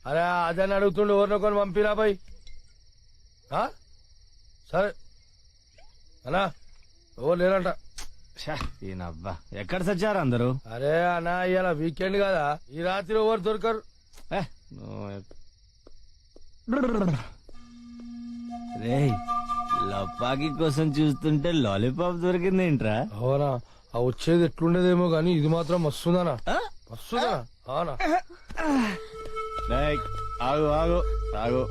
అరే అదని అడుగుతుండే ఎవరినొకరిని పంపిరా పోయి. సరే అన్నా ఎవరు లేరంట. ఈయనబ్బా ఎక్కడ సచ్చారు అందరూ? అరే అన్నా ఇవాళ వీకెండ్ కదా, ఈ రాత్రి ఎవరు దొరకరు. రే లపాకి కోసం చూస్తుంటే లాలీపాప్ దొరికిందేంట్రా? అవునా, ఆ వచ్చేది ఎట్లుండేదేమో గానీ ఇది మాత్రం మస్తుందనా, మస్తుందా? అవునా ఆగు ఆగు ఆగు,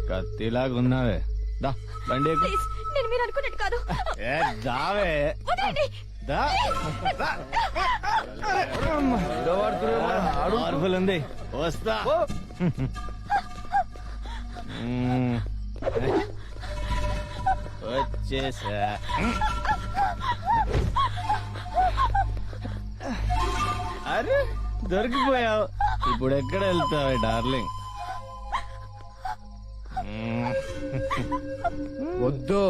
కత్తిలాగా ఉన్నావే. దా బండి ఎక్కు. నేను మీరు అనుకున్నట్టు కాదు. దావే పవర్ఫుల్ ఉంది, వస్తా. వచ్చేసా. అరే దొరికిపోయావు, ఇప్పుడు ఎక్కడ వెళ్తావు డార్లింగ్? వద్దు.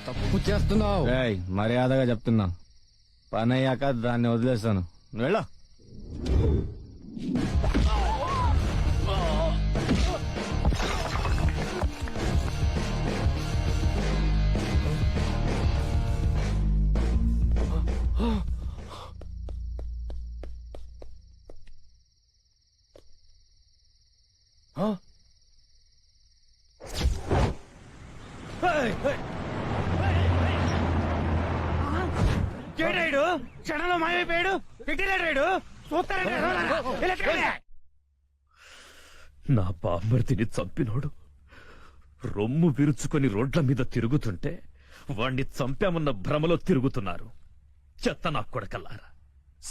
తప్పు చేస్తున్నావు. మర్యాదగా చెప్తున్నా, పని అయ్యాక దాన్ని వదిలేస్తాను. వెళ్ళ. కేటాడు క్షణంలో మాయమైపోయాడు. పెట్టినాడు చూస్తారంటే నా బామ్మర్తిని చంపినోడు రొమ్ము విరుచుకొని రోడ్ల మీద తిరుగుతుంటే వాణ్ణి చంపామన్న భ్రమలో తిరుగుతున్నారు. చెత్త నా కొడకల్లారా,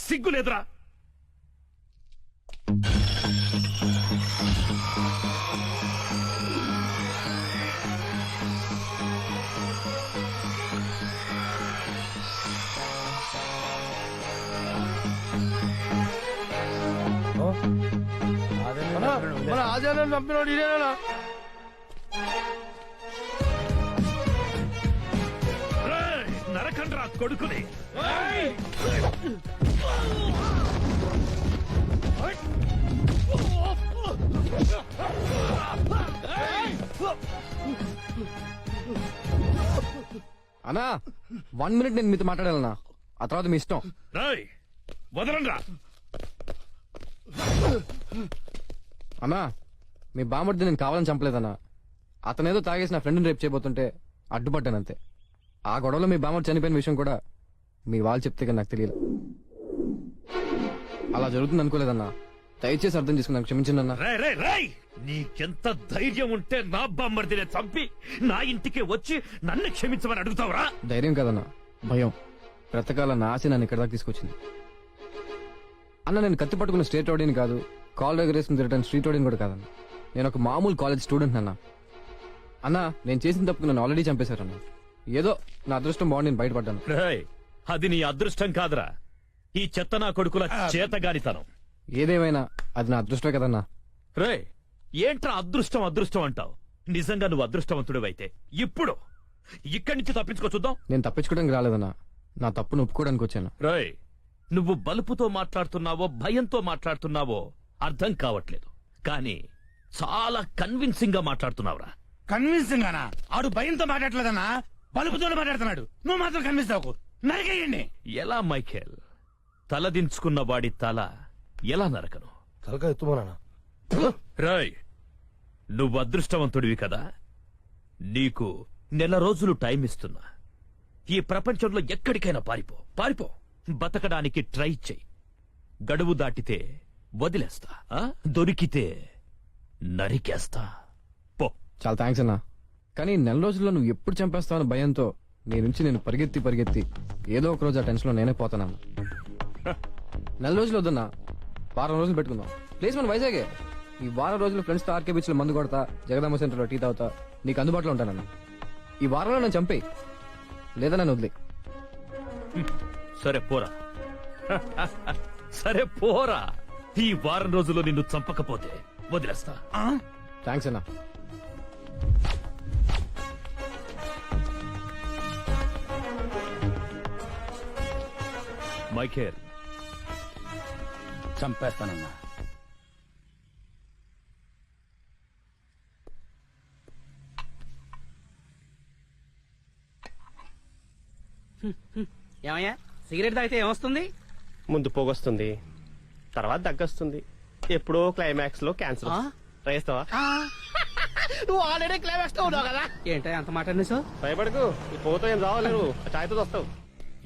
సిగ్గులేదురా? మన ఆచార్యం చంపినోడు ఇదేనా? నరకండ్రా కొడుకుని. అన్నా 1 minute నేను మీతో మాట్లాడాలన్నా, ఆ తర్వాత మీ ఇష్టం. వదలండ్రా. అన్నా మీ బామ్మర్ది నేను కావాలని చంపలేదన్నా. అతనేదో తాగేసి నా ఫ్రెండ్ని రేపు చేయబోతుంటే అడ్డుపడ్డానంతే. ఆ గొడవలో మీ బామ్మర్ది చనిపోయిన విషయం కూడా మీ వాళ్ళు చెప్తే కానీ నాకు తెలియదు. అలా జరుగుతుంది అనుకోలేదన్నా, దయచేసి అర్థం చేసుకున్నాను, క్షమించండి అన్నా. నీకెంత ధైర్యం ఉంటే నా బామ్మర్దినే చంపి నా ఇంటికి వచ్చి నన్ను క్షమించమని అడుగుతావురా? ధైర్యం కాదన్నా, భయం. బ్రతకాలన్న ఆశ నన్ను ఇక్కడ దాకా తీసుకొచ్చింది. అన్న నేను కత్తి పట్టుకున్న స్టేట్ రోడీని కాదు, కాల్ ఎగరేసుకుని తిరగడానికి స్ట్రీట్ రోడీని కూడా కాదన్న. నేను ఒక మామూలు కాలేజ్ స్టూడెంట్ అన్న. అన్నా నేను చేసిన తప్పుకు నన్ను ఆల్రెడీ చంపేశారన్న. ఏదో నా అదృష్టం బాగుండి నేను బయటపడ్డాను. అది నీ అదృష్టం కాదురా, ఈ చెత్త నా కొడుకుల చేతగానితనం. ఏదేమైనా అది నా అదృష్టమే కదన్నా. ఏంట్రా అదృష్టం అదృష్టం అంటావు? నిజంగా నువ్వు అదృష్టవంతుడివైతే ఇప్పుడు ఇక్కడి నుంచి తప్పించుకో చూద్దాం. నేను తప్పించుకోవడానికి రాలేదన్నా, నా తప్పును ఒప్పుకోవడానికి వచ్చాను. నువ్వు బలుపుతో మాట్లాడుతున్నావో భయంతో మాట్లాడుతున్నావో అర్థం కావట్లేదు, కానీ చాలా కన్విన్సింగ్ గా మాట్లాడుతున్నావురా. కన్విన్సింగ్ గానా? ఆడు భయంతో మాట్లాడలేదన్నా, బలుపుతో మాట్లాడుతున్నాడు. నువ్వు మాత్రం కన్విన్స్ అవ్వకు, నరికేయండి. ఎలా మైఖేల్? తలదించుకున్న వాడి తల ఎలా నరకను? తలక ఎత్తుమనా? నువ్వు అదృష్టవంతుడివి కదా, నీకు 1 నెల రోజులు టైం ఇస్తున్నా. ఈ ప్రపంచంలో ఎక్కడికైనా పారిపో, పారిపో. బతకడానికి ట్రై చెయ్యి. గడువు దాటితే వదిలేస్తా, దొరికితే నరికేస్తా. పో. చాలా థ్యాంక్స్ అన్నా, కానీ 1 నెల రోజుల్లో నువ్వు ఎప్పుడు చంపేస్తావని భయంతో నీ నుంచి నేను పరిగెత్తి ఏదో ఒక రోజు ఆ టెన్షన్ లో నేనే పోతానన్నా. 1 నెల రోజులు వద్దన్నా, 1 వారం రోజులు పెట్టుకుందాం. ప్లేస్ మన వైజాగే. ఈ 1 వారం రోజులు ఫ్రెండ్స్ తో ఆర్కే బీచ్ లో మందు కొడతా, జగదాంబ సెంటర్ లో టీ తాగుతా, నీకు అందుబాటులో ఉంటానన్నా. ఈ వారంలో నన్ను చంపేయి, లేదా నన్ను వదిలే. సరే పోరా, సరే పోరా. ఈ వారం రోజుల్లో నిన్ను చంపకపోతే వదిలేస్తా. ఆ? థ్యాంక్స్ అన్నా. మైఖేల్, చంపేస్తానన్నా. ఏమయ్యా సిగరెట్ తాగితే ఏమొస్తుంది? ముందు పోగొస్తుంది, తర్వాత దగ్గొస్తుంది, ఎప్పుడో క్లైమాక్స్ లో క్యాన్సర్ ఆ? రేస్తావా? నువ్వు ఆల్రెడీ క్లైమాక్స్ లో ఉన్నావు కదా. ఏంటో అంత మాట అనేసావు? భయపడకు, ఈ పోతో ఏం రావాలేరు, ఛాయ్తో వస్తావు.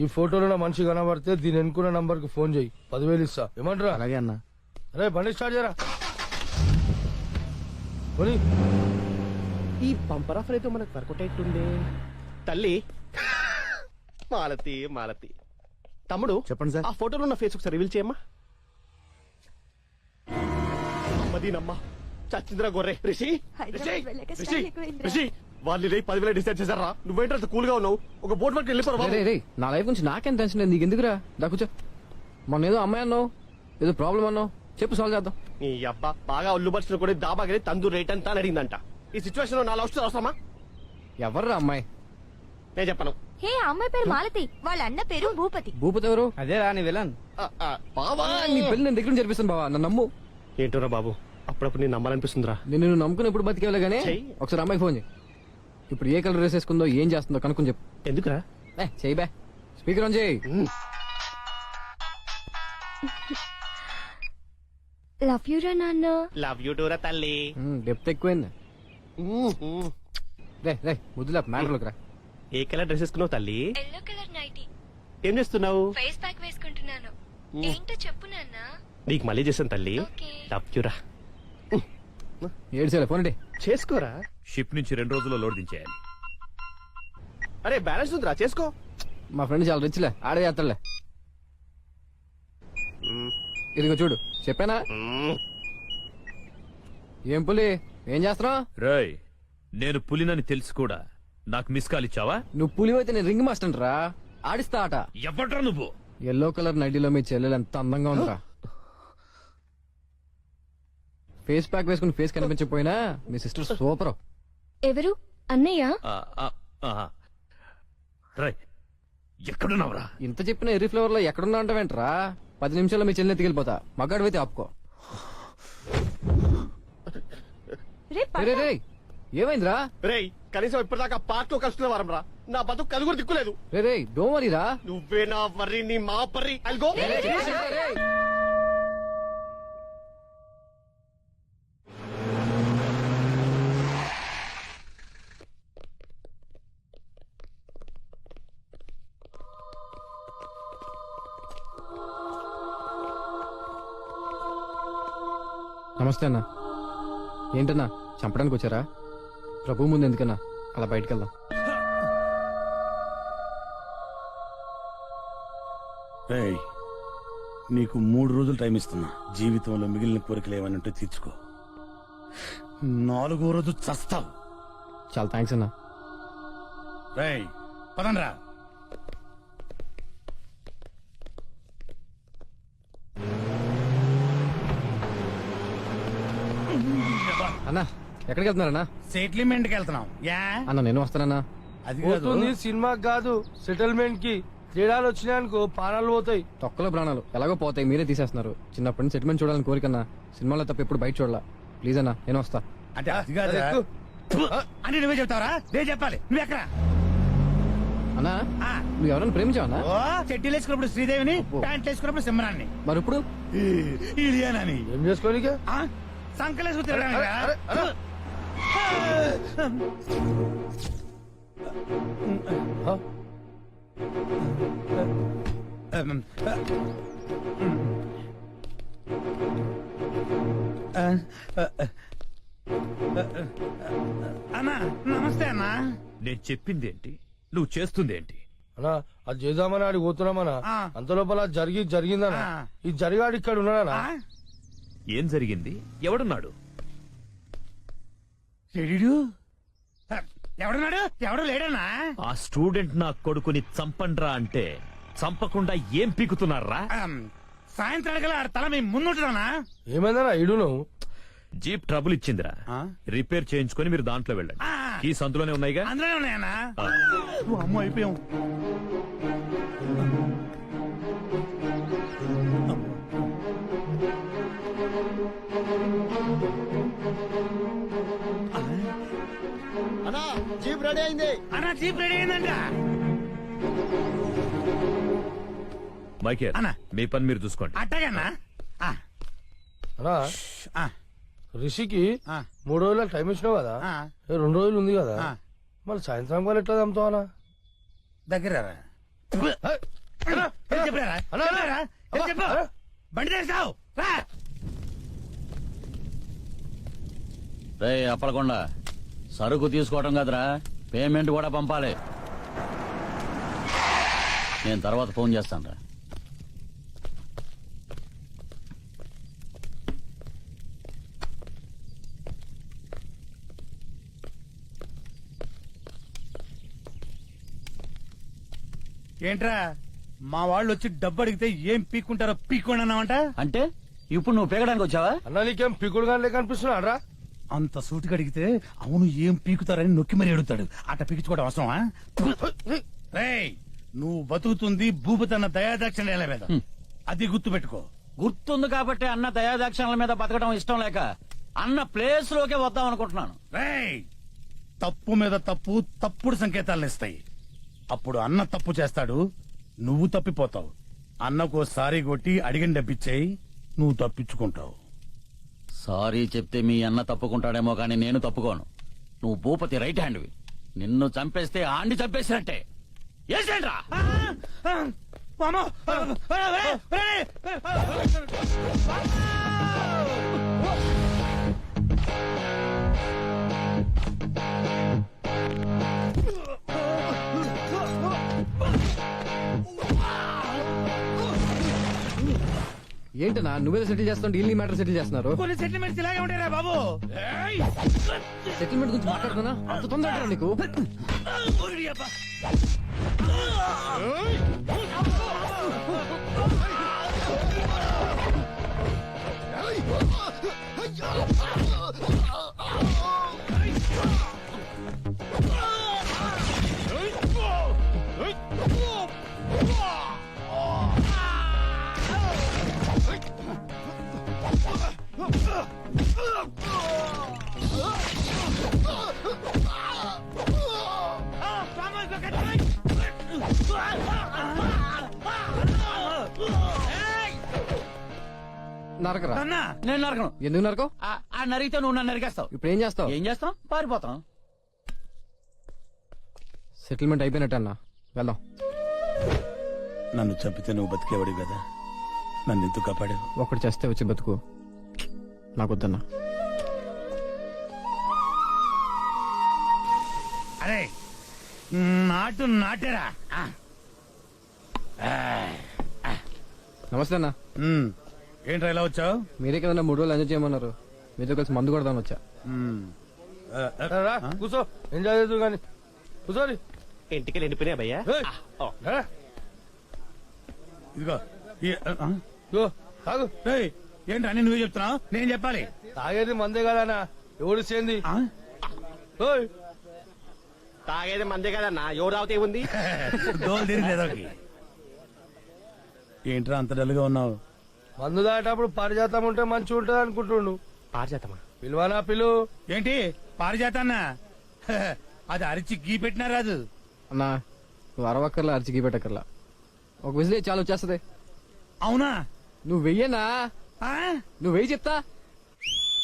ఈ ఫోటోలో నా మనిషి కనబడితే దీని ఎన్నుకున్న నంబర్ కి ఫోన్ చేయి, 10,000 ఇస్తా. ఏమంటారా? అలాగే అన్నా. అరే బండి స్టార్ట్ చేయరా. పోనీ. ఈ బంపర్ ఆఫర్ అయితే మనకు వర్కౌట్ అవుతుంది. తల్లి మాలతి మాలతి, తమ్ముడు చెప్పండి సార్. ఆ ఫోటోలో ఉన్న ఫేస్ ఒకసారి రివీల్ చేయమ్మా. అమ్మదీనమ్మ చచ్చింద్ర గొర్రె. రిషి హైదరాబాద్ వెళ్ళాక స్టైల్ ఎక్కువైందిరా. రిషి వాళ్ళు 10,000 డిసైడ్ చేశారా? నువ్వేంటే అంత కూల్ గా ఉన్నావు, ఒక బోట్ వర్క్ వెళ్ళిపోరా. రే రే, నా లైఫ్ గురించి నాకేం టెన్షన్ లేదు, నీకు ఎందుకురా? దా కూర్చో. మొన్న ఏదో అమ్మాయి అన్నావు, ఏదో ప్రాబ్లం అన్నావు, చెప్పు సాల్వ్ చేద్దాం. నీ అబ్బా బాగా ఒళ్ళు పరుచులు కూడా దాబాగలి తందూరు రేట్ అంతా అని అడిగిందంట. ఈ సిచ్యువేషన్ లో నా లవ్ స్టోరీ అవసరమా? ఎవర్రా అమ్మాయి? నేను చెప్పను. హే ఆ అమ్మాయి పేరు మాలతి, వాళ్ళ అన్న పేరు భూపతి. భూపతి ఎవరు? అదే నీ విలన్. బావా నీ పెళ్లి నేను దగ్గర నుంచి జరిపిస్తాను బావా, నన్ను నమ్ము. ఏంటోరా బాబు, అప్పుడప్పుడు నేను నమ్మాలనిపిస్తుందిరా. నేను నువ్వు నమ్ముకుని ఎప్పుడు బతికేవలే గానీ చెయ్యి. ఒకసారి అమ్మాయికి ఫోన్ చేయి. ఇప్పుడు ఏ కలర్ డ్రెస్ వేసుకుందో ఏం చేస్తుందో కనుక్కొని చెప్పు. ఎందుకురా? చెయ్యి బే, స్పీకర్ ఆన్ చేయి. లవ్ యూ రా నాన్న. లవ్ యూ టూరా తల్లి. డెప్త్ ఎక్కువైంది. రే రే, ముద్దులా మ్యాటర్లోకి రా. ఏ కలర్ డ్రెస్ వేసుకున్నావు తల్లి? Yellow colour nightie. ఏం చేస్తున్నావు? ఫేస్ ప్యాక్ వేసుకుంటున్నాను. ఏంటో చెప్పు నాన్న. నీకు మళ్ళీ చేస్తాను తల్లి. ఓకే. లవ్ యూరా. ఏడ్చేయాలి ఫోన్. చేసుకోరా. షిప్ నుంచి 2 రోజుల్లో లోడ్ దించేయాలి. అరే బ్యాలెన్స్ ఉందిరా, చేసుకో. మా ఫ్రెండ్ చాలా రిచ్లే, ఆడే చేస్తాడులే. ఇదిగో చూడు, చెప్పానా? ఏం పులి, ఏం చేస్తున్నావు? రేయ్, నేను పులినని తెలిసి కూడా నాకు మిస్ కాల్ ఇచ్చావా? నువ్వు పులి అయితే నేను రింగ్ మాస్టర్ రా, ఆడిస్తా ఆట. ఎవడ్రా నువ్వు? ఎల్లో కలర్ నైటీలో మీ చెల్లెలు ఎంత అందంగా ఉందిరా. ఫేస్ ప్యాక్ వేసుకుని ఫేస్ కనిపించకపోయినా మీ సిస్టర్ సూపర్. ఎవరు? అన్నయ్య? ఆ, ఆ, ఆ. రేయ్, ఎక్కడున్నావురా? ఇంత చెప్పిన ఎర్రీ ఫ్లేవర్ లో ఎక్కడున్నా అంటావేంట్రా? 10 నిమిషాల్లో మీ చెల్లెని ఎత్తుకెళ్ళిపోతా, మగాడివైతే ఆపుకో. రే రే రే, ఏమైందిరా? రేయ్ కనీసం ఇప్పటిదాకా పార్క్ లో కలుస్తున్న వారం రా, నా బతుకు కలుగురు దిక్కులేదు. రే రే, డోంట్ వరీ రా. నువ్వే నా వర్రి, నీ మా పర్రి. I'll go. నమస్తే అన్న. ఏంటన్నా చంపడానికి వచ్చారా? ప్రభు ముందు ఎందుకన్నా అలా బయటకు వెళ్దాం. రేయ్, నీకు 3 రోజులు టైం ఇస్తున్నా. జీవితంలో మిగిలిన కోరికలు ఏమైనా ఉంటే తీర్చుకో. 4వ రోజు చస్తావు. చాలా థ్యాంక్స్ అన్నా. రేయ్ పదండ్రా. అన్నా ఎక్కడికి వెళ్తున్నారన్నా? సెటిల్మెంట్ కి వెళ్తున్నాం. యా అన్న నేను వస్తానన్నా. అది కాదు. పోతుంది సినిమాకి కాదు, సెటిల్మెంట్ కి. తేడాలు వచ్చినాయనుకో పానాలు పోతాయి. తొక్కలో ప్రాణాలు ఎలాగో పోతాయి, మీరే తీసేస్తున్నారు. చిన్నప్పటి నుంచి సెటిల్మెంట్ చూడాలని కోరికన్నా, సినిమాలో తప్ప ఎప్పుడు బయట చూడాల. ప్లీజ్ అన్నా నేను వస్తా. అంటే అది కాదు. అరే, ఎక్కు. అని నువ్వే చెప్తావరా? నేను చెప్పాలి. నువ్వు ఎక్కడా? అన్నా నువ్వు ఎవరైనా ప్రేమించావన్నా? ఓ చెట్టీలు వేసుకున్నప్పుడు శ్రీదేవిని, ప్యాంట్లు వేసుకున్నప్పుడు సింహరాన్ని, మరి ఇప్పుడు ఇలియానని. ఏం చేసుకోనికే? సంకలేసుకు అరే, అరే, అరే. ఆ? అన్నా నమస్తే అన్నా. నేను చెప్పింది ఏంటి, నువ్వు చేస్తుంది ఏంటి? అన్నా అది చేద్దామని ఆడికి పోతున్నామన్నా, ఆ. అంత లోపల జరిగిందన్నా. ఆ. ఈ జరిగాడు ఇక్కడ ఉన్నాడన్నా. ఆ? ఏం జరిగింది? ఎవడున్నాడు? లేడీడు? ఎవడున్నాడు? ఎవడు లేడన్నా? ఆ స్టూడెంట్ నా కొడుకుని చంపండ్రా అంటే చంపకుండా ఏం పీకుతున్నారా? సాయంత్రానికల్లా ఆడ తల మీ ముందుంటున్నా ఏమైందన్నా ఇడు నువ్వు జీప్ ట్రబుల్ ఇచ్చిందిరా రిపేర్ చేయించుకొని మీరు దాంట్లో వెళ్ళండి ఈ సందులోనే ఉన్నాయిగా అందులోనే ఉన్నాయన్నా ఆ. అమ్మ అయిపోయాం అన్నా జీప్ రెడీ అయింది. అన్న జీప్ రెడీ అయిందంట. మైకేల్ అన్నా. మీ పని మీరు చూసుకోండి అట్టగన్నా అన్నా రిషికి ఆ. 3 రోజుల టైం ఇచ్చినావు కదా ఆ. 2 రోజులు ఉంది కదా ఆ. మళ్ళీ సాయంత్రం కాలు ఎట్లా చంపుతావు అన్నా దగ్గర బండి తెస్తావు రే అప్పలకొండ సరుకు తీసుకోవడం కదరా పేమెంట్ కూడా పంపాలి. నేను తర్వాత ఫోన్ చేస్తాను రా. ఏంట్రా మా వాళ్ళు వచ్చి డబ్బు అడిగితే ఏం పీక్కుంటారో పీక్కోండి అన్నావంట. అంటే ఇప్పుడు నువ్వు పీకడానికి వచ్చావా? అన్నా నీకేం పిక్కుడు కానీ లేక అనిపిస్తున్నాడు రా అంత సూటిగా అడిగితే అవును ఏం పీకుతారని నొక్కి మరీ అడుగుతాడు. అట్ట పీకించుకోవడం అవసరమా? రేయ్ నువ్వు బతుకుతుంది భూపతన్న దయాదాక్షిణ్యాల మీద, అది గుర్తు పెట్టుకో. గుర్తుంది కాబట్టి అన్న దయాదాక్షణల మీద బతకడం ఇష్టం లేక అన్న ప్లేస్ లోకే వద్దాం అనుకుంటున్నాను. రేయ్ తప్పు మీద తప్పు తప్పుడు సంకేతాలను ఇస్తాయి. అప్పుడు అన్న తప్పు చేస్తాడు, నువ్వు తప్పిపోతావు. అన్నకో సారీ కొట్టి అడిగిన డబ్బిచ్చేయి, నువ్వు తప్పించుకుంటావు. సారీ చెప్తే మీ అన్న తప్పుకుంటాడేమో కానీ నేను తప్పుకోను. నువ్వు భూపతి రైట్ హ్యాండ్వి. నిన్ను చంపేస్తే ఆండి చంపేసినట్టే. ఏసేంట్రా? ఏంటన్నా నువ్వే సెటిల్ చేస్తావు, డీల్ మ్యాటర్ సెటిల్ చేస్తున్నారు. కొన్ని సెటిల్మెంట్స్ ఇలాగే ఉంటారా బాబు? సెటిల్మెంట్ గురించి మాట్లాడుతున్నా అంత తొందర అంటారా నీకు? నరకరా? నేను నరకను. ఎందుకు నరకవు? ఆ నరిగితే నువ్వు నన్ను నరికేస్తావు. ఇప్పుడు ఏం చేస్తావు? ఏం చేస్తాం? పారిపోతాం. సెటిల్మెంట్ అయిపోయినట్టు అన్నా, వెళ్దాం. నన్ను చంపితే నువ్వు బతికేవాడు కదా, నన్ను ఎందుకు కాపాడావు? ఒకటి చేస్తే వచ్చి బతుకు నాకొద్దన్నా. అరే నాటు నాటేరా. నమస్తే అన్నా. ఏంట్రా ఇలా వచ్చావు? మీరే కదన్నా 3 రోజులు ఎంజాయ్ చేయమన్నారు. మీతో కలిసి మందు కొడదామని వచ్చా. రా కూర్చో ఎంజాయ్ చేద్దు కానీ కూర్చోని ఇంటికి వెళ్ళిపోయినా భయ్యా. ఇదిగో తాగు ఏంటి అన్ని నువ్వే చెప్తున్నావు, నేను చెప్పాలి? తాగేది మందే కదా ఎవడు సేంది తాగేది మందే కదన్నా, ఎవరు తాగితే ఉంది. దోలు తిరిగి ఏంట్రా అంత డల్గా ఉన్నావు? మందు తాగేటప్పుడు పారిజాతం ఉంటే మంచిగా ఉంటది అనుకుంటుండు. పారిజాతమా? పిలువానా పిలు. ఏంటి పారిజాతన్నా? అది అరిచి గీ పెట్టినా రాదు. అన్నా నువ్వు అరవక్కర్లా, అరిచికి పెట్టక్కర్లా, ఒక విజిలే చాలు వచ్చేస్తది. అవునా? నువ్వు వెయ్యనా? ఆ? నువ్వు వెయ్యి చెప్తా.